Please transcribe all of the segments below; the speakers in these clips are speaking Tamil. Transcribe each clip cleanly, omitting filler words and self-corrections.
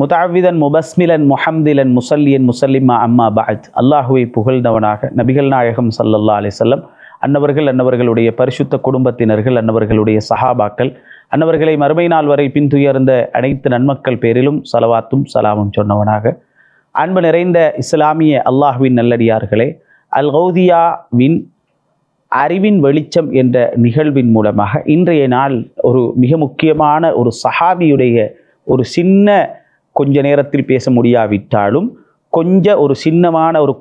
முதாவிதன் முபஸ்மிலன் முஹம்திலன் முசல்லியன் முசல்லிமா அம்மா பஅத். அல்லாஹுவை புகழ்ந்தவனாக நபிகள் நாயகம் ஸல்லல்லாஹு அலைஹி வஸல்லம் அன்னவர்கள், அன்னவர்களுடைய பரிசுத்த குடும்பத்தினர்கள், அன்னவர்களுடைய சஹாபாக்கள், அன்னவர்களை மறுமை நாள் வரை பின்துயர்ந்த அனைத்து நன்மக்கள் பேரிலும் ஸலவாத்தும் ஸலாமும் சொன்னவனாக, அன்பு நிறைந்த இஸ்லாமிய அல்லாஹ்வின் நல்லடியார்களே, அல் கௌதியாவின் அறிவின் வெளிச்சம் என்ற நிகழ்வின் மூலமாக இன்றைய நாள் ஒரு மிக முக்கியமான ஒரு சஹாபியுடைய ஒரு சின்ன, கொஞ்ச நேரத்தில் பேச முடியாவிட்டாலும் ஒரு சின்னமான ஒரு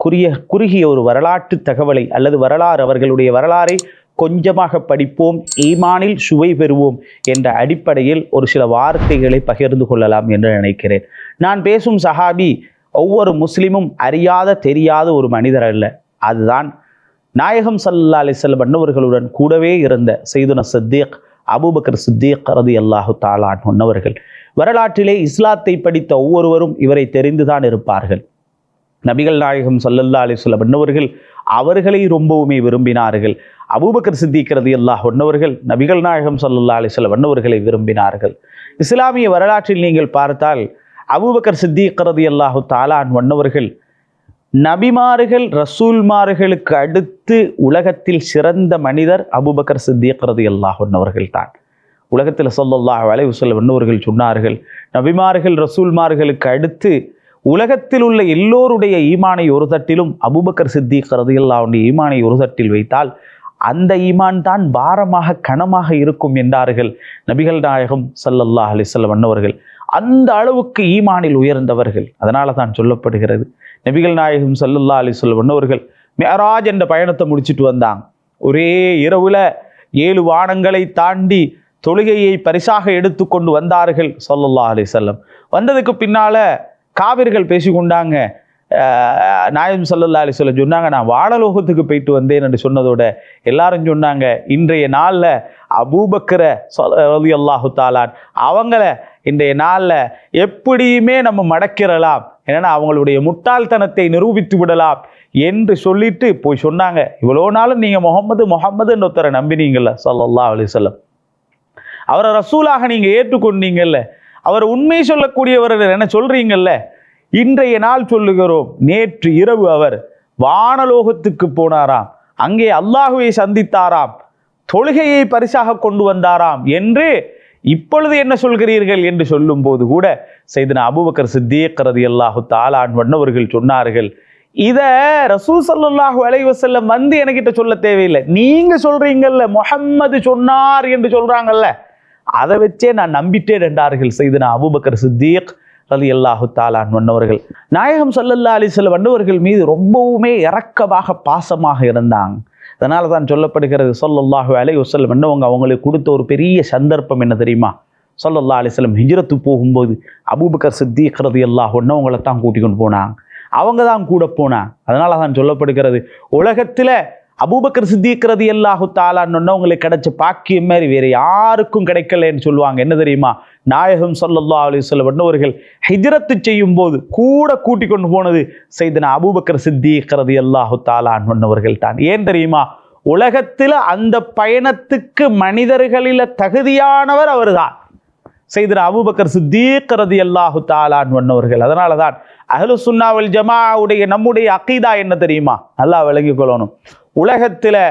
குறுகிய ஒரு வரலாற்று தகவலை அல்லது அவர்களுடைய வரலாறை கொஞ்சமாக படிப்போம், ஈமானில் சுவை பெறுவோம் என்ற அடிப்படையில் ஒரு சில வார்த்தைகளை பகிர்ந்து கொள்ளலாம் என்று நினைக்கிறேன். நான் பேசும் சஹாபி ஒவ்வொரு முஸ்லிமும் அறியாத தெரியாத ஒரு மனிதர் அல்ல. அதுதான் நாயகம் ஸல்லல்லாஹு அலைஹி வஸல்லம் அன்னவர்களுடன் கூடவே இருந்த சையதுனா சித்தீக் அபூபக்கர் சித்தீக் ரலியல்லாஹு தஆலா அன்ஹு அவர்கள். வரலாற்றிலே இஸ்லாத்தை படித்த ஒவ்வொருவரும் இவரை தெரிந்துதான் இருப்பார்கள். நபிகள் நாயகம் ஸல்லல்லாஹு அலைஹி வஸல்லம் அன்னவர்கள் அவர்களை ரொம்பவுமே விரும்பினார்கள். அபூபக்கர் சித்தீக் ரலியல்லாஹு அன்ஹு அவர்கள் நபிகள் நாயகம் ஸல்லல்லாஹு அலைஹி வஸல்லம் அன்னவர்களை விரும்பினார்கள். இஸ்லாமிய வரலாற்றில் நீங்கள் பார்த்தால் அபூபக்கர் சித்தீக் ரலியல்லாஹு தஆலா அன்ஹு அவர்கள் நபிமார்கள் ரசூல்மார்களுக்கு அடுத்து உலகத்தில் சிறந்த மனிதர் அபூபக்கர் சித்தீக் ரலியல்லாஹு அன்ஹு அவர்கள் தான். உலகத்தில் ஸல்லல்லாஹு அலைஹி வஸல்லம் அன்னவர்கள் சொன்னார்கள், நபிமார்கள் ரசூல்மார்களுக்கு அடுத்து உலகத்தில் உள்ள எல்லோருடைய ஈமானை ஒரு தட்டிலும் அபூபக்கர் சித்தீக் ரலியல்லாஹு அன்ஹு ஈமானை ஒரு தட்டில் வைத்தால் அந்த ஈமான் தான் பாரமாக கனமாக இருக்கும் என்றார்கள் நபிகள் நாயகம் ஸல்லல்லாஹு அலைஹி வஸல்லம் அன்னவர்கள். அந்த அளவுக்கு ஈமானில் உயர்ந்தவர்கள். அதனால தான் சொல்லப்படுகிறது, நபிகள் நாயகம் ஸல்லல்லாஹு அலைஹி வஸல்லம் அன்னவர்கள் மிஅராஜ் என்ற பயணத்தை முடிச்சுட்டு வந்தாங்க. ஒரே இரவுல 7 வானங்களை தாண்டி தொழுகையை பரிசாக எடுத்துக்கொண்டு வந்தார்கள் ஸல்லல்லாஹு அலைஹி வஸல்லம். வந்ததுக்கு பின்னால காவிர்கள் பேசிக்கொண்டாங்க. நாயகம் ஸல்லல்லாஹு அலைஹி வஸல்லம் சொன்னாங்க, நான் வானலோகத்துக்கு போயிட்டு வந்தேன் என்று சொன்னதோட எல்லாரும் சொன்னாங்க, இன்றைய நாளில் அபூபக்கர ரலியல்லாஹு தஆலா அவங்கள இன்றைய நாளில் எப்படியுமே நம்ம மடக்கிடலாம், ஏன்னா அவங்களுடைய முட்டாள்தனத்தை நிரூபித்து விடலாம் என்று சொல்லிட்டு போய் சொன்னாங்க. இவ்வளோ நாளும் நீங்கள் முஹம்மதுன்னு ஒருத்தரை நம்பினீங்கல்ல ஸல்லல்லாஹு அலைஹி வஸல்லம், அவரை ரசூலாக நீங்கள் ஏற்றுக்கொண்டீங்கல்ல, அவர் உண்மை சொல்லக்கூடியவர் என்ன சொல்றீங்கல்ல, இன்றைய நாள் சொல்லுகிறோம், நேற்று இரவு அவர் வானலோகத்துக்கு போனாராம், அங்கே அல்லாஹுவை சந்தித்தாராம், தொழுகையை பரிசாக கொண்டு வந்தாராம் என்று இப்பொழுது என்ன சொல்கிறீர்கள் என்று சொல்லும் போது கூட சையதுனா அபூபக்கர் சித்தீக் ரலியல்லாஹு தஆலா அன்ஹு அவர்கள் சொன்னார்கள், இத ரசூல் ஸல்லல்லாஹு அலைஹி வஸல்லம் வந்து என்கிட்ட சொல்ல தேவையில்லை, நீங்க சொல்றீங்கல்ல முஹம்மது சொன்னார் என்று சொல்றாங்கல்ல, அதை வச்சே நான் நம்பிட்டேன் என்றார்கள் சையதுனா அபூபக்கர் சித்தீக் ரலியல்லாஹு தஆலா அன்ஹு அவர்கள். நாயகம் ஸல்லல்லாஹு அலைஹி வஸல்லம் அன்னவர்கள் மீது ரொம்பவுமே இரக்கமாக பாசமாக இருந்தாங்க. அதனால தான் சொல்லப்படுகிறது, ஸல்லல்லாஹு அலைஹி வஸல்லம் அன்னவங்க அவங்களுக்கு கொடுத்த ஒரு பெரிய சந்தர்ப்பம் என்ன தெரியுமா? ஸல்லல்லாஹு அலைஹி வஸல்லம் ஹிஜ்ரத்து போகும்போது அபூபக்கர் சித்தீக் ரலியல்லாஹு அன்ஹு அவங்கள தான் கூட்டிக் கொண்டு போனாங்க, அவங்க தான் கூட போனாங்க. அதனால தான் சொல்லப்படுகிறது, உலகத்தில் அபூபக்கர் சித்தீக் ரலியல்லாஹு தஆலா அன்ஹு அவங்களுக்கு கிடைச்ச பாக்கியம் மாதிரி வேற யாருக்கும் கிடைக்கலன்னு சொல்லுவாங்க. என்ன தெரியுமா? நாயகம் ஸல்லல்லாஹு அலைஹி வஸல்லம் அன்னவர்கள் ஹிஜ்ரத்து செய்யும் போது கூட கூட்டிக் கொண்டு போனது சையதுனா அபூபக்கர் சித்தீக் ரலியல்லாஹு தஆலா அன்ஹு அவர்கள் தான். ஏன் தெரியுமா? உலகத்தில் அந்த பயணத்துக்கு மனிதர்களில் தகுதியானவர் அவர்தான், சையதுனா அபூபக்கர் சித்தீக் ரலியல்லாஹு தஆலா அன்ஹு அவர்கள். அதனால தான் அஹ்லு சுன்னா வல் ஜமாஅவுடைய நம்முடைய அகீதா என்ன தெரியுமா? நல்லா விளங்கிக் கொள்ளணும். உலகத்தில்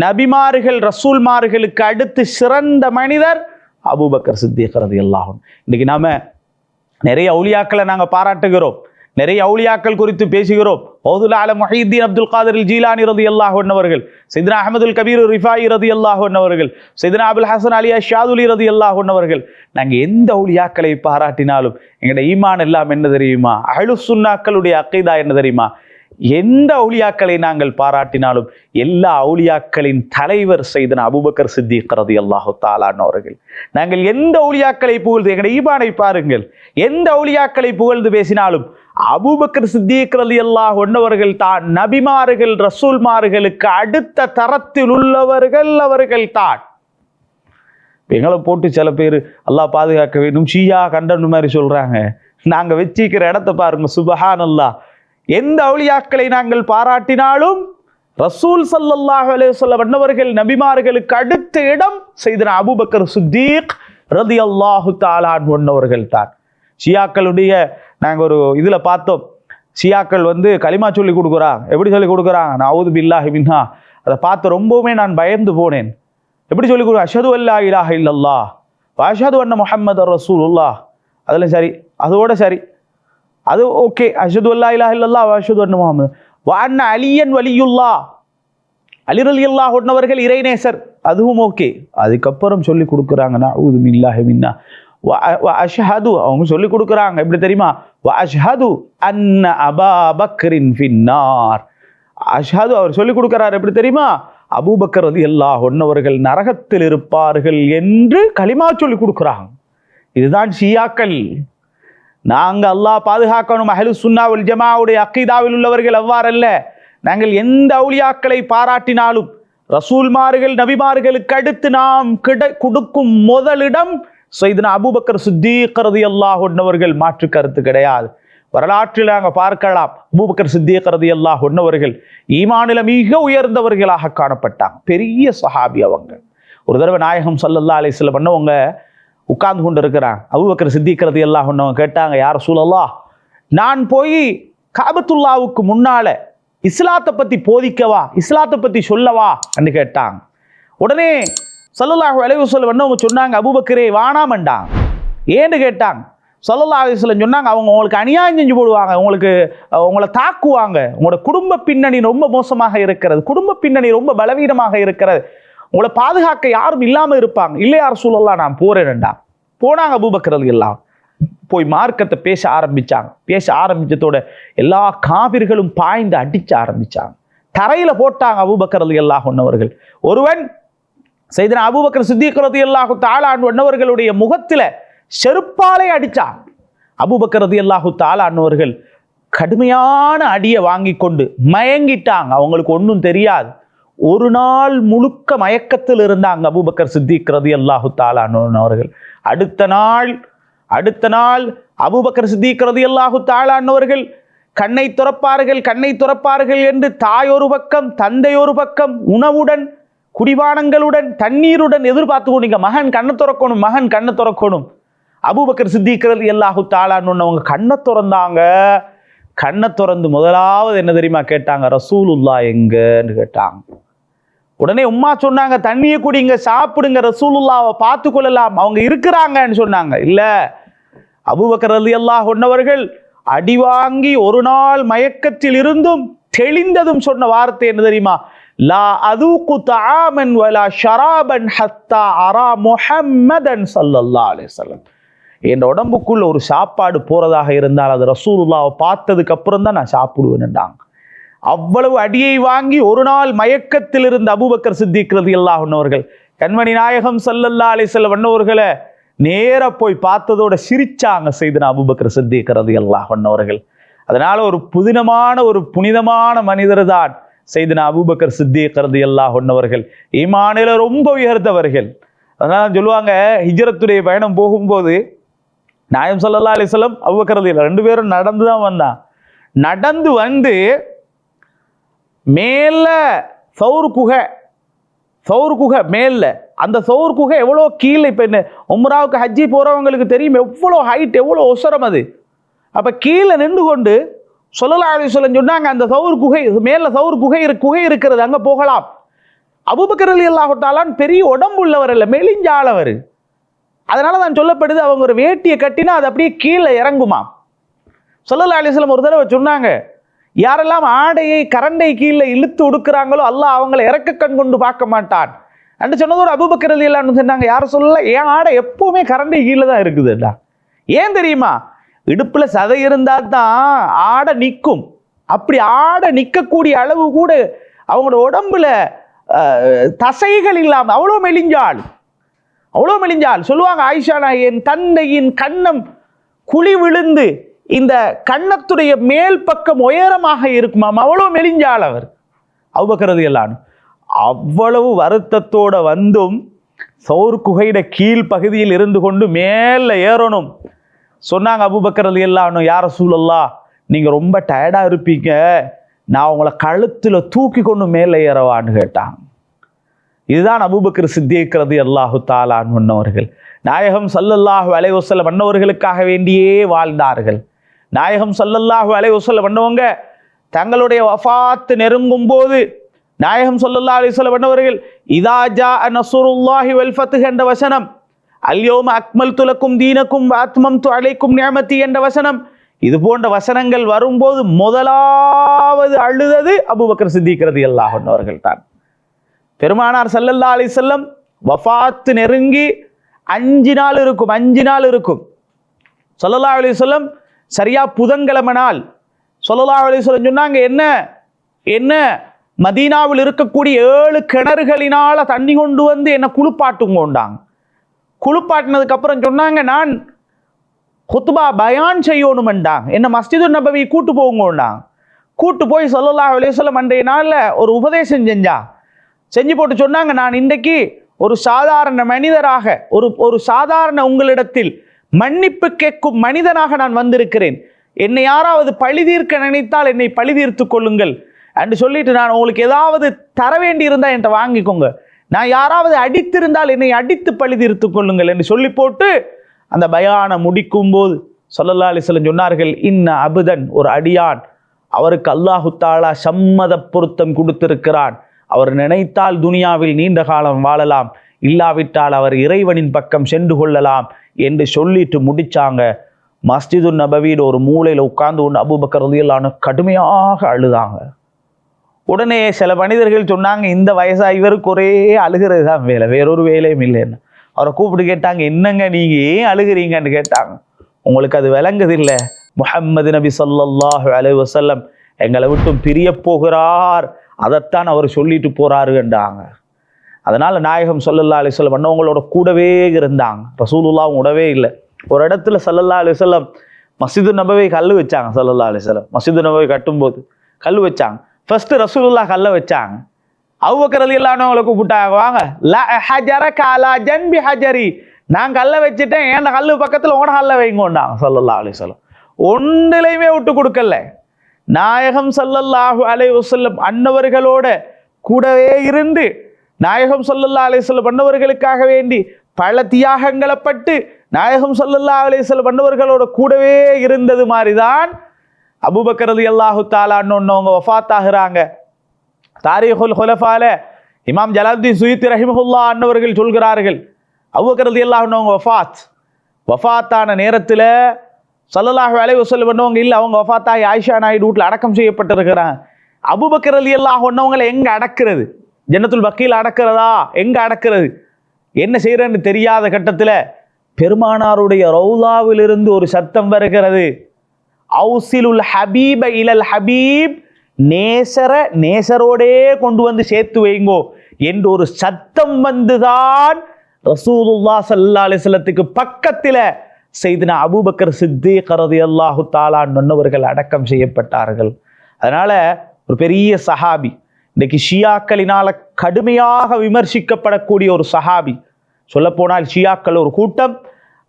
நபிமார்கள் ரசூல்மார்களுக்கு அடுத்து சிறந்த மனிதர் அபூபக்கர் சித்தீக் ரலியல்லாஹு அன்ஹு. இன்னைக்கு நாம நிறைய அவுலியாக்களை நாங்கள் பாராட்டுகிறோம், நிறைய அவுலியாக்கள் குறித்து பேசுகிறோம். ஃபௌதுல் ஆலம் முஹியுத்தீன் அப்துல் காதிர் ஜீலானி ரலியல்லாஹு அன்ஹு அவர்கள், சையதுனா அஹ்மதுல் கபீர் ரிஃபாயி ரலியல்லாஹு அன்ஹு அவர்கள், சையதுனா அபுல் ஹசன் அலி ஷாதுலி ரலியல்லாஹு அன்ஹு அவர்கள். நாங்கள் எந்த அவுலியாக்களை பாராட்டினாலும் எங்களுடைய ஈமான் எல்லாம் என்ன தெரியுமா? அஹ்லு சுன்னாக்களுடைய அகீதா என்ன தெரியுமா? எந்த அவுலியாக்களை நாங்கள் பாராட்டினாலும் எல்லா அவுலியாக்களின் தலைவர் சையதுனா அபூபக்கர் சித்தீக் ரலியல்லாஹு தஆலா அன்ஹு அவர்கள். நாங்கள் எந்த அவுலியாக்களை புகழ்ந்து, எங்களுடைய ஈமானை பாருங்கள், எந்த அவுலியாக்களை புகழ்ந்து பேசினாலும் அபூபக்கர் சித்தீக் ரலியல்லாஹு அன்ஹு அவர்கள் தான் நபிமார்கள் ரசூல்மார்களுக்கு அடுத்த தரத்தில் உள்ளவர்கள் அவர்கள் தான். எங்களை போட்டு சில பேர் அல்லாஹ் பாதுகாக்க வேண்டும் ஷியா கண்டன் மாதிரி சொல்றாங்க. நாங்க வச்சிக்கிற இடத்தை பாருங்க, சுப்ஹானல்லாஹ். எந்த அவுலியாக்களை நாங்கள் பாராட்டினாலும் ரசூல் ஸல்லல்லாஹு அலைஹி வஸல்லம் அன்னவர்கள் நபிமார்களுக்கு அடுத்த இடம் சையதுனா அபூபக்கர் சித்தீக் ரலியல்லாஹு தஆலா அன்ஹு அவர்கள் தான். ஷியாக்களுடைய நாங்கள் ஒரு இதில் பார்த்தோம், ஷியாக்கள் வந்து களிமா சொல்லி கொடுக்குறாங்க. எப்படி சொல்லி கொடுக்குறாங்க? நஊது பில்லாஹி மின்ஹா. அதை பார்த்து ரொம்பவுமே நான் பயந்து போனேன். எப்படி சொல்லி கொடுக்குறேன்? அஷ்ஹது அல்லா இலாஹ இல்லல்லாஹ் வ அஷ்ஹது அன்ன முஹம்மதர் ரசூலுல்லாஹ். அதில் சரி, அதோட சரி, அது ஓகே. அஷ்ஹது அல்லா இலாஹ இல்லல்லாஹ் வ அஷ்ஹது அன்ன முஹம்மது வ அன்ன அலியன் வலியுல்லாஹ், அலி ரலியல்லாஹு அன்ஹு இறைநேசர், அதுவும் ஓகே. அதுக்கப்புறம் சொல்லி கொடுக்குறாங்க நஊது பில்லாஹி மின்ஹா வ அஷ்ஹது. அவங்க சொல்லி கொடுக்குறாங்க எப்படி தெரியுமா? வ அஷ்ஹது அன்ன அபா பக்ரின் ஃபின்னார். அஷ்ஹது அவர் சொல்லி கொடுக்குறார் எப்படி தெரியுமா? அபூபக்கர் ரலியல்லாஹு அன்ஹு அவர்கள் நரகத்தில் இருப்பார்கள் என்று களிமா சொல்லி கொடுக்குறாங்க. இதுதான் ஷியாக்கள். நாங்கள் அல்லாஹ் பாதுகாக்கணும், அஹ்லு சுன்னா வல் ஜமாவுடைய அக்கீதாவில் உள்ளவர்கள் அவ்வாறல்ல. நாங்கள் எந்த அவுலியாக்களை பாராட்டினாலும் ரசூல்மார்கள் நபிமார்களுக்கு அடுத்து நாம் கொடுக்கும் முதலிடம் சையதுனா அபூபக்கர் சித்தீக் ரலியல்லாஹு அன்ஹு அவர்கள், மாற்று கருத்து கிடையாது. வரலாற்றில் நாங்கள் பார்க்கலாம், அபூபக்கர் சித்தீக் ரலியல்லாஹு அன்ஹு அவர்கள் ஈமானில மிக உயர்ந்தவர்களாக காணப்பட்டாங்க. பெரிய சஹாபி அவங்க. ஒரு தடவை நாயகம் ஸல்லல்லாஹு அலைஹி வஸல்லம் பண்ணவங்க உட்கார்ந்து கொண்டு இருக்கிறாங்க. அபூபக்கர் சித்தீக் ரலியல்லாஹு அன்ஹு கேட்டாங்க, யா ரசூலல்லாஹ், நான் போய் காபத்துல்லாவுக்கு முன்னால இஸ்லாத்தை பத்தி போதிக்கவா, இஸ்லாத்தை பத்தி சொல்லவா என்று கேட்டாங்க. உடனே ஸல்லல்லாஹு அலைஹி வஸல்லம் அவங்க சொன்னாங்க, அபூபக்கரே வானாமண்டாங்க. ஏன்னு கேட்டாங்க. ஸல்லல்லாஹு அலைஹி வஸல்லம் சொன்னாங்க, அவங்க உங்களுக்கு அநியாயம் செஞ்சு போடுவாங்க, உங்களை தாக்குவாங்க, உங்களோட குடும்ப பின்னணி ரொம்ப மோசமாக இருக்கிறது, குடும்ப பின்னணி ரொம்ப பலவீனமாக இருக்கிறது, உங்களை பாதுகாக்க யாரும் இல்லாமல் இருப்பாங்க. இல்லை யார் ரசூலல்லாஹ், நான் போறேன்டா. போனாங்க அபூபக்கர் ரலியல்லாஹு. போய் மார்க்கத்தை பேச ஆரம்பிச்சாங்க. பேச ஆரம்பிச்சதோட எல்லா காபிர்களும் பாய்ந்து அடிச்ச ஆரம்பிச்சாங்க. தரையில போட்டாங்க அபூபக்கர் ரலியல்லாஹு அன்ஹு அவர்கள். ஒருவன் சையதுனா அபூபக்கர் சித்தீக் ரலியல்லாஹு தஆலா அன்ஹு அவர்களுடைய முகத்தில செருப்பாலை அடிச்சான். அபூபக்கர் ரலியல்லாஹு தஆலா அன்ஹு அவர்கள் கடுமையான அடியை வாங்கி கொண்டு மயங்கிட்டாங்க. அவங்களுக்கு ஒன்றும் தெரியாது. ஒரு நாள் முழுக்க மயக்கத்தில் இருந்தாங்க அபூபக்கர் சித்தீக் ரலியல்லாஹு தஆலா அன்ஹு அவர்கள். அடுத்த நாள் அபூபக்கர் சித்தீக் ரலியல்லாஹு தஆலா அன்ஹு அவர்கள் கண்ணை துறப்பார்கள் என்று தாய் ஒரு பக்கம், தந்தை ஒரு பக்கம், உணவுடன் குடிபானங்களுடன் தண்ணீருடன் எதிர்பார்த்து கொண்டீங்க. மகன் கண்ணை திறக்கணும். அபூபக்கர் சித்தீக் ரலியல்லாஹு தஆலா அன்ஹு அவங்க கண்ணை திறந்தாங்க. கண்ணை திறந்து முதலாவது என்ன தெரியுமா கேட்டாங்க? ரசூலுல்லாஹ் எங்கன்னு கேட்டாங்க. உடனே உம்மா சொன்னாங்க, தண்ணியை குடிங்க, சாப்பிடுங்க, ரசூலுல்லாஹ்வை பார்த்து கொள்ளலாம், அவங்க இருக்கிறாங்கன்னு சொன்னாங்க. இல்ல, அபூபக்கர் ரலியல்லாஹு அன்ஹு அவர்கள் அடி வாங்கி ஒரு நாள் மயக்கத்தில் இருந்தும் தெளிந்ததும் சொன்ன வார்த்தை என்ன தெரியுமா? லா அதுகு தஆமன் வலா ஷராபன் ஹத்தா அரா முஹம்மதன் ஸல்லல்லாஹு அலைஹி வஸல்லம். என் உடம்புக்குள்ள ஒரு சாப்பாடு போறதாக இருந்தால் அது ரசூலுல்லாஹ்வை பார்த்ததுக்கு அப்புறம் தான் நான் சாப்பிடுவேன்னுட்டாங்க. அவ்வளவு அடியை வாங்கி ஒரு நாள் மயக்கத்தில் இருந்த அபூபக்கர் சித்தீக் ரலியல்லாஹு அன்ஹு அவர்கள் கண்மணி நாயகம் ஸல்லல்லாஹு அலைஹி வஸல்லம் அன்னவர்களை நேர போய் பார்த்ததோட சிரிச்சாங்க சையதுனா அபூபக்கர் சித்தீக் ரலியல்லாஹு அன்ஹு அவர்கள். அதனால ஒரு புனிதமான மனிதர் தான் சையதுனா அபூபக்கர் சித்தீக் ரலியல்லாஹு அன்ஹு அவர்கள். ஈமானில ரொம்ப உயர்ந்தவர்கள். அதனால சொல்லுவாங்க, ஹிஜ்ரத்துடைய பயணம் போகும்போது நாயகம் ஸல்லல்லாஹு அலைஹி வஸல்லம் அபூபக்கர் ரலியல்லாஹு ரெண்டு பேரும் நடந்து தான் வந்தான். நடந்து வந்து மேல சௌர் குகை மேல, அந்த சௌர் குகை எவ்வளோ கீழே, இப்போ என்ன உம்ராவுக்கு ஹஜ்ஜி போறவங்களுக்கு தெரியும் எவ்வளோ ஹைட், எவ்வளோ ஒசரம் அது. அப்ப கீழே நின்று கொண்டு ஸல்லல்லாஹு அலைஹி வஸல்லம் சொன்னாங்க, அந்த சௌர் குகை மேல குகை இருக்கிறது, அங்க போகலாம். அபூபக்கர் ரலியல்லாஹு தஆலா பெரிய உடம்பு உள்ளவர் அல்ல, மெலிஞ்சாளவர். அதனால தான் சொல்லப்படுது, அவங்க ஒரு வேட்டியை கட்டினா அது அப்படியே கீழே இறங்குமா. ஸல்லல்லாஹு அலைஹி வஸல்லம் ஒரு தடவை சொன்னாங்க, யாரெல்லாம் ஆடையை கரண்டை கீழே இழுத்து உடுக்கிறாங்களோ அல்லாஹ் அவங்களை இறக்க கண் கொண்டு பார்க்க மாட்டான் என்று சொன்னதோடு அபூபக்கர் ரலியல்லாஹு அன்ஹு சொன்னாங்க, யாரும் சொல்லல, என் ஆடை எப்பவுமே கரண்டை கீழே தான் இருக்குதுடா. ஏன் தெரியுமா? இடுப்புல சதை இருந்தா தான் ஆடை நிற்கும். அப்படி ஆடை நிற்கக்கூடிய அளவு கூட அவங்களோட உடம்புல தசைகள் இல்லாம அவ்வளோ மெலிஞ்சாள். சொல்லுவாங்க ஆயிஷா, என் தந்தையின் கன்னம் குழி விழுந்து இந்த கன்னத்துடைய மேல் பக்கம் உயரமாக இருக்குமாம், அவ்வளோ மெலிஞ்சாள் அவர். அபூபக்கர் ரலியல்லாஹு அன்ஹு அவ்வளவு வருத்தத்தோட வந்தும் சௌர் குகையிட கீழ் பகுதியில் இருந்து கொண்டு மேலே ஏறணும். சொன்னாங்க அபூபக்கர் ரலியல்லாஹு அன்ஹு, யா ரசூலல்லாஹ், நீங்க ரொம்ப டயர்டா இருப்பீங்க, நான் உங்களை கழுத்துல தூக்கி கொண்டு மேலே ஏறவான்னு கேட்டாங்க. இதுதான் அபூபக்கர் சித்தீக் ரலியல்லாஹு தஆலா அன்ஹு அவர்கள். நாயகம் ஸல்லல்லாஹு அலைஹி வஸல்லம் அன்னவர்களுக்காக வேண்டியே வாழ்ந்தார்கள். நாயகம் ஸல்லல்லாஹு அலைஹி வஸல்லம் அன்னவங்க தங்களுடைய வஃபாத் நெருங்கும் போது நாயகம் ஸல்லல்லாஹு அலைஹி வஸல்லம் அன்னவர்கள் இதா ஜாஅ நஸ்ருல்லாஹி வல் ஃபத்ஹ் என்ற வசனம், அல்யௌம அக்மல்து லக்கும் தீனக்கும் வ அத்மம்து அலைக்கும் நிஅமதி என்ற வசனம், இது போன்ற வசனங்கள் வரும்போது முதலாவது அழுதது அபூபக்கர் சித்திக் ரலியல்லாஹு அன்ஹு அவர்கள் தான். பெருமானார் ஸல்லல்லாஹு அலைஹி வஸல்லம் வஃபாத் நெருங்கி 5 நாள் இருக்கும். ஸல்லல்லாஹு அலைஹி வஸல்லம் சரியா புதன்கிழமை நாள் ஸல்லல்லாஹு அலைஹி வஸல்லம் சொன்னாங்க, என்ன மதீனாவில் இருக்கக்கூடிய 7 கிணறுகளினால தண்ணி கொண்டு வந்து என்னை குளிப்பாட்டுங்கோண்டாங்க. குளிப்பாட்டினதுக்கு அப்புறம் சொன்னாங்க, நான் குத்பா பயான் செய்யணுமெண்டாங்க, என்ன மஸ்ஜிது நபவி கூட்டு போங்கோண்டாங்க. கூட்டு போய் ஸல்லல்லாஹு அலைஹி வஸல்லம் அன்றைய நாளில் ஒரு உபதேசம் செஞ்சு போட்டு சொன்னாங்க, நான் இன்றைக்கு ஒரு சாதாரண மனிதராக ஒரு சாதாரண உங்களிடத்தில் மன்னிப்பு கேட்கும் மனிதனாக நான் வந்திருக்கிறேன். என்னை யாராவது பழி தீர்க்க நினைத்தால் என்னை பழி தீர்த்து கொள்ளுங்கள் என்று சொல்லிட்டு, நான் உங்களுக்கு ஏதாவது தர வேண்டி இருந்தால் என்கிட்ட வாங்கிக்கோங்க, நான் யாராவது அடித்திருந்தால் என்னை அடித்து பழி தீர்த்து கொள்ளுங்கள் என்று சொல்லி போட்டு அந்த பயானை முடிக்கும் போது ஸல்லல்லாஹு அலைஹி வஸல்லம் சொன்னார்கள், இன்ன அபுதன், ஒரு அடியான், அவருக்கு அல்லாஹு தஆலா சம்மத பொருத்தம் கொடுத்திருக்கிறான். அவர் நினைத்தால் துனியாவில் நீண்ட காலம் வாழலாம், இல்லாவிட்டால் அவர் இறைவனின் பக்கம் சென்று கொள்ளலாம் என்று சொல்லிட்டு முடிச்சாங்க. மஸ்ஜிது நபவியில் ஒரு மூலையில் உட்கார்ந்து கொண்டு அபூபக்கர் ரலியல்லாஹு அன்ஹு கடுமையாக அழுதாங்க. உடனே சில மனிதர்கள் சொன்னாங்க, இந்த வயசா இவருக்கு ஒரே அழுகிறது தான் வேலை, வேறொரு வேலையும் இல்லைன்னு. அவரை கூப்பிட்டு கேட்டாங்க, என்னங்க நீங்க ஏன் அழுகிறீங்கன்னு கேட்டாங்க. உங்களுக்கு அது விளங்குதில்லை, முஹம்மது நபி ஸல்லல்லாஹு அலைஹி வஸல்லம் எங்களை விட்டும் பிரிய போகிறார், அதைத்தான் அவர் சொல்லிட்டு போறாரு என்றாங்க. அதனால நாயகம் ஸல்லல்லாஹு அலைஹி வஸல்லம் அன்னவங்களோட கூடவே இருந்தாங்க, ரசூலுல்லாஹ் கூடவே இல்லை. ஒரு இடத்துல ஸல்லல்லாஹு அலைஹி வஸல்லம் மஸ்ஜிது நபவி கல் வச்சாங்க. ஸல்லல்லாஹு அலைஹி வஸல்லம் மஸ்ஜிது நபவி கட்டும்போது கல் வச்சாங்க. ஃபர்ஸ்ட் ரசூலுல்லாஹ் கல்லை வச்சாங்க. அபூபக்கர் ரலியல்லாஹு அன்ஹு அவங்களை கூப்பிட்டாங்க, வாங்க, லா ஹஜரக அலா ஜன்பி ஹஜரி, நான் கல்லை வச்சுட்டேன், ஏன் கல்லு பக்கத்தில் உன கல்லை வைங்கோண்டாங்க. ஸல்லல்லாஹு அலைஹி வஸல்லம் ஒன்றிலையுமே விட்டு கொடுக்கல. நாயகம் ஸல்லல்லாஹு அலைஹி வஸல்லம் அன்னவர்களோட கூடவே இருந்து நாயகம் ஸல்லல்லாஹு அலைஹி வஸல்லம் அன்னவர்களுக்காக வேண்டி பல தியாகங்களை பட்டு நாயகம் ஸல்லல்லாஹு அலைஹி வஸல்லம் அன்னவர்களோட கூடவே இருந்தது மாதிரிதான் அபூபக்கர் ரலியல்லாஹு தஆலா அன்ஹு வஃபாத் ஆகுறாங்க. தாரீகுல் ஹுலஃபால இமாம் ஜலாலுத்தீன் சுயூத்தி ரஹிமஹுல்லாஹ் அன்னவர்கள் சொல்கிறார்கள், அபூபக்கர் ரலியல்லாஹு அன்ஹு வஃபாத்தான நேரத்தில் ஸல்லல்லாஹு அலைஹி வஸல்லம் அன்னவங்க இல்லை, அவங்க வஃபாத்தாகி ஆயிஷா நாயுடு வீட்டில் அடக்கம் செய்யப்பட்டிருக்கிறாங்க. அபூபக்கர் ரலியல்லாஹு அன்ஹுவங்களை எங்கே அடக்கிறது, ஜன்னத்துல் பக்கீல் அடக்கிறதா, எங்கே அடக்கிறது, என்ன செய்யறன்னு தெரியாத கட்டத்தில் பெருமானாருடைய ரௌலாவிலிருந்து ஒரு சத்தம் வருகிறது, அவுசிலுல் ஹபீப இலல் ஹபீப், நேசரோடே கொண்டு வந்து சேர்த்து வைங்கோ என்று ஒரு சத்தம் வந்துதான் ரசூலுல்லாஹ் ஸல்லல்லாஹு அலைஹி வஸல்லத்துக்கு பக்கத்தில் சையதுனா அபூபக்கர் சித்தீக் ரலியல்லாஹு தஆலா அன்ஹு அடக்கம் செய்யப்பட்டார்கள். அதனால ஒரு பெரிய சஹாபி, இன்றைக்கு ஷியாக்களினால கடுமையாக விமர்சிக்கப்படக்கூடிய ஒரு சஹாபி. சொல்லப்போனால் ஷியாக்கள் ஒரு கூட்டம்,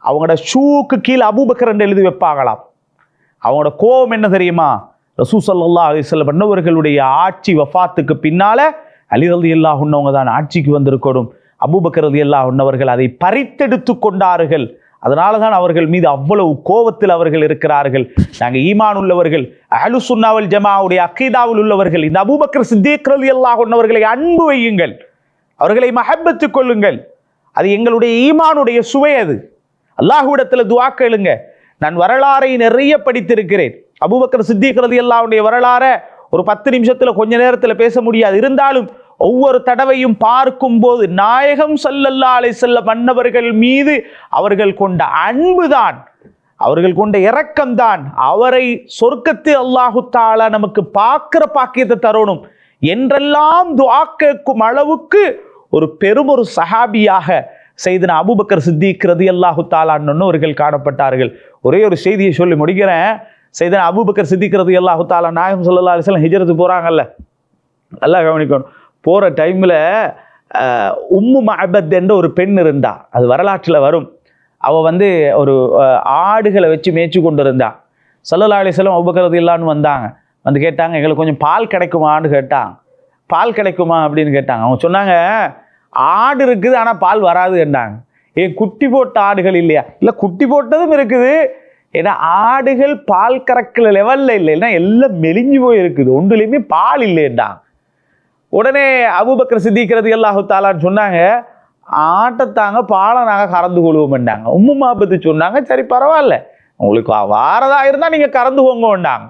அவங்களோட ஷூக்கு கீழே அபூபக்கர் என்று எழுதி வைப்பாங்களாம். அவங்களோட கோபம் என்ன தெரியுமா, ரசூல் ஸல்லல்லாஹு அலைஹி வஸல்லம் அன்னவர்களுடைய ஆட்சி வஃபாத்துக்கு பின்னால அலி ரலியல்லாஹு அன்ஹு தான் ஆட்சிக்கு வந்திருக்கணும், அபூபக்கர் ரலியல்லாஹு அன்ஹு அவர்கள் அதை பறித்தெடுத்து கொண்டார்கள். அதனால தான் அவர்கள் மீது அவ்வளவு கோபத்தில் அவர்கள் இருக்கிறார்கள். நாங்கள் ஈமான் உள்ளவர்கள், அஹ்லு சுன்னா வல் ஜமாவுடைய அக்கீதாவில் உள்ளவர்கள், இந்த அபூபக்கர் சித்தீக் ரலியல்லாஹு அன்ஹு அவர்களை அன்பு வையுங்கள், அவர்களை மஹப்பத்து கொள்ளுங்கள். அது எங்களுடைய ஈமானுடைய சுவை. அது அல்லாஹ்விடத்தில் துஆ கேளுங்க. நான் வரலாறை நிறைய படித்திருக்கிறேன். அபூபக்கர் சித்தீக் ரலியல்லாஹு அன்ஹுடைய வரலாறை ஒரு 10 நிமிஷத்தில் கொஞ்ச நேரத்தில் பேச முடியாது. இருந்தாலும் ஒவ்வொரு தடவையும் பார்க்கும் போது நாயகம் ஸல்லல்லாஹு அலைஹி வஸல்லம் அன்னவர்கள் மீது அவர்கள் கொண்ட அன்புதான், அவர்கள் கொண்ட இரக்கம்தான் அவரை சொர்க்கத்தில் அல்லாஹு தஆலா நமக்கு பார்க்கிற பாக்கியத்தை தரணும் என்றெல்லாம் துஆ கேட்கும் அளவுக்கு ஒரு பெரும் சஹாபியாக சையதுனா அபூபக்கர் சித்தீக் ரலியல்லாஹு தஆலா அன்ஹு அவர்கள் காணப்பட்டார்கள். ஒரே ஒரு செய்தியை சொல்லி முடிக்கிறேன். சையதுனா அபூபக்கர் சித்தீக் ரலியல்லாஹு தஆலா நாயகம் ஸல்லல்லாஹு அலைஹி வஸல்லம் ஹிஜ்ரத் போகிறாங்கல்ல, நல்லா கவனிக்கணும். போகிற டைமில் உம்மு மஅபத் என்ற ஒரு பெண் இருந்தா, அது வரலாற்றில் வரும். அவள் ஒரு ஆடுகளை வச்சு மேய்ச்சி கொண்டு இருந்தா. ஸல்லல்லாஹு அலைஹி வஸல்லம் அபூபக்கர் ரலியல்லாஹு அன்ஹு வந்தாங்க, வந்து கேட்டாங்க, எங்களுக்கு கொஞ்சம் பால் கிடைக்குமான்னு கேட்டாங்க. பால் கிடைக்குமா அப்படின்னு கேட்டாங்க. அவங்க சொன்னாங்க, ஆடு இருக்குது ஆனால் பால் வராது என்றாங்க. குட்டி போட்ட ஆடுகள் இல்லையா? இல்லை, குட்டி போட்டதும் இருக்குது. ஏன்னா ஆடுகள் பால் கறக்கிற லெவல்ல இல்லைன்னா எல்லாம் மெலிஞ்சு போய் இருக்குது, ஒன்றுலையுமே பால் இல்லைன்னா. உடனே அபூபக்கர் சித்திக் ரலியல்லாஹு தஆலான்னு சொன்னாங்க, ஆட்டத்தாங்க பாலை நாங்கள் கறந்து கொள்வோம்ண்டாங்க. உம்மு மாபத்து சொன்னாங்க, சரி பரவாயில்ல, உங்களுக்கு வாரதா இருந்தால் நீங்கள் கறந்து போங்கண்டாங்க.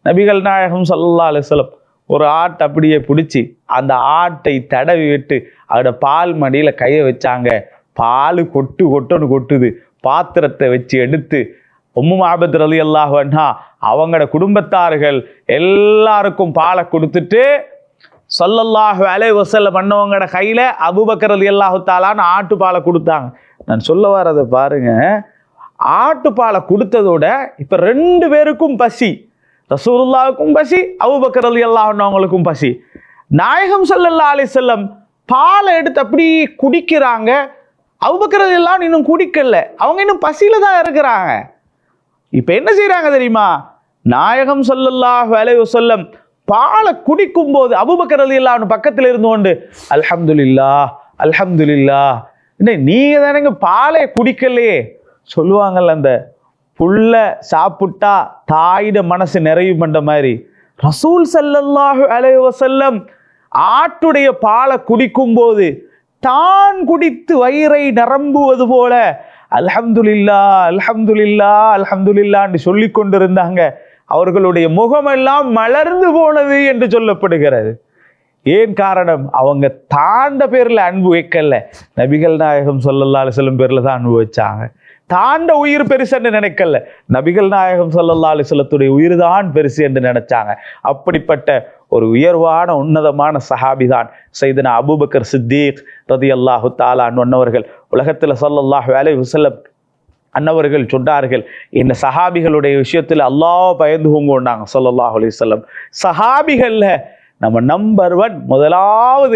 நபிகள் நாயகம் ஸல்லல்லாஹு அலைஹி வஸல்லம் ஒரு ஆட்டை அப்படியே பிடிச்சி அந்த ஆட்டை தடவி விட்டு அதோட பால் மடியில் கையை வச்சாங்க. பால் கொட்டுன்னு கொட்டுது. பாத்திரத்தை வச்சு எடுத்து உம்மு மாபத் ரலியல்லாஹு அன்ஹா அவங்களோட குடும்பத்தார்கள் எல்லாருக்கும் பாலை கொடுத்துட்டு ஸல்லல்லாஹு அலைஹி வஸல்லம் பண்ணவங்களோட கையில அபூபக்கர் ரலியல்லாஹு தஆலான்னு ஆட்டுப்பாலை கொடுத்தாங்க. நான் சொல்ல வரதை பாருங்க, ஆட்டுப்பாலை கொடுத்ததோட இப்ப 2 பேருக்கும் பசி. ரசூலுல்லாஹுக்கும் பசி, அபூபக்கர் ரலியல்லாஹு அன்ஹு அவங்களுக்கும் பசி. நாயகம் ஸல்லல்லாஹு அலைஹி வஸல்லம் பாலை எடுத்து அப்படி குடிக்கிறாங்க. அபூபக்கர் ரலியல்லாஹு அன்ஹு இன்னும் குடிக்கல, அவங்க இன்னும் பசியில தான் இருக்கிறாங்க. இப்ப என்ன செய்யறாங்க தெரியுமா? நாயகம் ஸல்லல்லாஹு அலைஹி வஸல்லம் பாலை குடிக்கும் போது அபூபக்கர் ரலியல்லாஹு அன்ஹு பக்கத்துல இருந்து கொண்டு அல்ஹம்துலில்லாஹ் அல்ஹம்துலில்லாஹ், நீங்க தானங்க பாலை குடிக்கலையே சொல்லுவாங்கல்ல, அந்த புள்ள சாப்பிட்டா தாயிட மனசு நிறைவு பண்ற மாதிரி ரசூல் ஸல்லல்லாஹு அலைஹி வஸல்லம் ஆட்டுடைய பாலை குடிக்கும் போது தான் குடித்து வயிறை நிரம்புவது போல அல்ஹம்துலில்லாஹ் அல்ஹம்துலில்லாஹ் அல்ஹம்துலில்லாஹ்னு சொல்லி கொண்டிருந்தாங்க. அவர்களுடைய முகமெல்லாம் மலர்ந்து போனது என்று சொல்லப்படுகிறது. ஏன் காரணம்? அவங்க தாண்ட பேர்ல அன்பு வைக்கல, நபிகள் நாயகம் ஸல்லல்லாஹு அலைஹி வஸல்லம் பேர்ல தான் அன்பு வச்சாங்க. தாண்ட உயிர் பெருசு என்று நினைக்கல, நபிகள் நாயகம் ஸல்லல்லாஹு அலைஹி வஸல்லத்துடைய உயிர் தான் பெருசு என்று நினைச்சாங்க. அப்படிப்பட்ட ஒரு உயர்வான உன்னதமான சஹாபி தான் சையதுனா அபூபக்கர் சித்தீக் ரலியல்லாஹு தஆலா அன்னவர்கள். உலகத்துல ஸல்லல்லாஹு அலைஹி வஸல்லம் அன்னவர்கள் சொன்னார்கள், இந்த சஹாபிகளுடைய விஷயத்துல அல்லாஹ் பயந்து கொண்டாங்க ஸல்லல்லாஹு அலைஹி வஸல்லம். சஹாபிகள்ல நம்ம நம்பர் 1 முதலாவது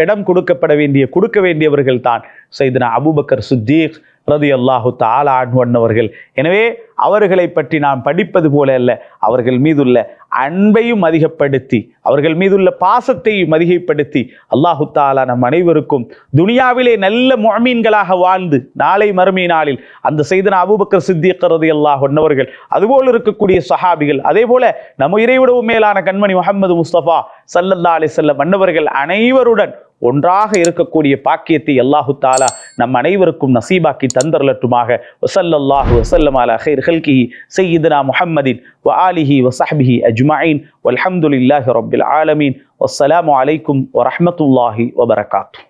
இடம் கொடுக்க வேண்டியவர்கள் தான் சையதுனா அபூபக்கர் சித்தீக் ரலியல்லாஹு தஆலா அன்ஹு அன்னவர்கள். எனவே அவர்களை பற்றி நாம் படிப்பது போல அல்ல, அவர்கள் மீதுள்ள அன்பையும் அதிகப்படுத்தி அவர்கள் மீதுள்ள பாசத்தையும் அதிகப்படுத்தி அல்லாஹு தஆலா நம் அனைவருக்கும் துனியாவிலே நல்ல முஅ்மின்களாக வாழ்ந்து நாளை மறுமை நாளில் அந்த சையதுனா அபூபக்கர் சித்தீக் ரலியல்லாஹு அன்ஹு அதுபோல் இருக்கக்கூடிய சஹாபிகள், அதே போல நம்ம இறைவிடவும் மேலான கண்மணி முஹம்மது முஸ்தபா ஸல்லல்லாஹு அலைஹி வஸல்லம் அன்னவர்கள் அனைவருடன் ஒன்றாக இருக்கக்கூடிய பாக்கியத்தை அல்லாஹு தஆலா நம் அனைவருக்கும் நசீபாக்கி தந்தரலட்டுமாக. வஸல்லல்லாஹு வஸல்லம் அலா கைர் ஹல்கிஹி சய்யிதுனா முஹம்மதின் வ ஆலிஹி வ ஸஹ்பிஹி அஜ்மஈன் வல்ஹம்துலில்லாஹி ரப்பில் ஆலமீன். வஸ்ஸலாமு அலைக்கும் வ ரஹ்மத்துல்லாஹி வ பரகாத்துஹு.